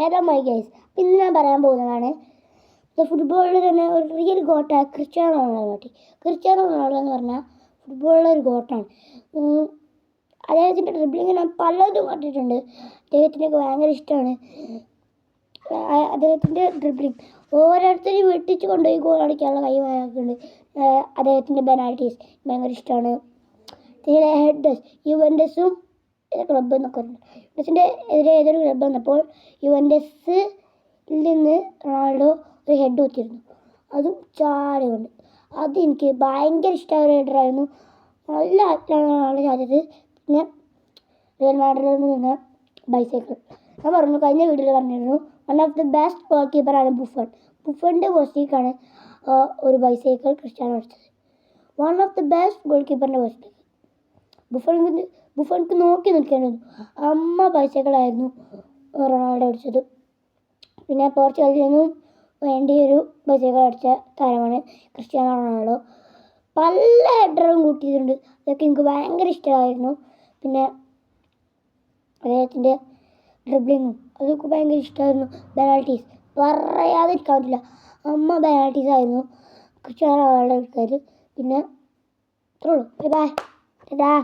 Hello my guys, ഇന്ന് ഞാൻ പറയാൻ പോകുന്നതാണ് ഫുട്ബോളിൽ തന്നെ ഒരു റിയൽ ഗോട്ടായ ക്രിസ്ത്യാനോ റൊണാൾഡോ. ക്രിസ്ത്യാനോ റൊണാൾഡോ എന്ന് പറഞ്ഞാൽ ഫുട്ബോളിലെ ഒരു ഗോട്ടാണ്. അദ്ദേഹത്തിൻ്റെ ഡ്രിബ്ലിങ് ഞാൻ പലതും കണ്ടിട്ടുണ്ട്. അദ്ദേഹത്തിനൊക്കെ ഭയങ്കര ഇഷ്ടമാണ് അദ്ദേഹത്തിൻ്റെ ഡ്രിബ്ലിങ്. ഓരോരുത്തരെയും വെട്ടിച്ച് കൊണ്ടുപോയി ഗോൾ അടിക്കാനുള്ള കഴിവുണ്ട്. അദ്ദേഹത്തിൻ്റെ പെനാൽറ്റീസ് ഭയങ്കര ഇഷ്ടമാണ്. ഹെഡേഴ്സ് യുവൻറ്റസും ക്ലബ്ബ് എന്നൊക്കെ പറയുന്നത്. യുവൻറ്റസിൻ്റെ എതിരെ ഏതൊരു ക്ലബ്ബ് വന്നപ്പോൾ യുവൻറ്റസിൽ നിന്ന് റൊണാൾഡോ ഒരു ഹെഡ് കുത്തിയിരുന്നു, അതും ചാടിയുണ്ട്. അത് എനിക്ക് ഭയങ്കര ഇഷ്ടമായ ഒരു ഹെഡറായിരുന്നു. നല്ല റൊണാൾഡോ ചാടിയത്. പിന്നെ റിയൽ മാഡ്രിഡിൽ നിന്ന് ബൈസൈക്കിൾ ഞാൻ പറഞ്ഞു, കഴിഞ്ഞ വീഡിയോയിൽ പറഞ്ഞിരുന്നു. One of the best goal കീപ്പറാണ് ബുഫൺ. ബുഫണിൻ്റെ പോസ്റ്റിലേക്കാണ് ഒരു ബൈസൈക്കിൾ ക്രിസ്ത്യാനോ അടിച്ചത്. One of the best goal കീപ്പറിൻ്റെ പോസ്റ്റിലേക്ക് ബുഫൺക്ക് നോക്കി നിൽക്കേണ്ടിരുന്നു. ബൈസൈക്കിളായിരുന്നു റൊണാൾഡോ അടിച്ചത്. പിന്നെ പോർച്ചുഗലിൽ നിന്നും വേണ്ടി ഒരു ബൈസൈക്കിൾ അടിച്ച താരമാണ് ക്രിസ്ത്യാനോ റൊണാൾഡോ. പല ഹെഡറും കൂട്ടിയിട്ടുണ്ട്, അതൊക്കെ എനിക്ക് ഭയങ്കര ഇഷ്ടമായിരുന്നു. പിന്നെ അദ്ദേഹത്തിൻ്റെ ഡ്രിബ്ലിങ്ങും അതൊക്കെ ഭയങ്കര ഇഷ്ടമായിരുന്നു. പെനാൽറ്റീസ് പറയാതിരിക്കാൻ പറ്റില്ല, പെനാൽറ്റീസ് ആയിരുന്നു ക്രിസ്ത്യാനോ റൊണാൾഡോ എടുത്തത്. പിന്നെ ഇത്രേ ഉള്ളൂ. Bye bye.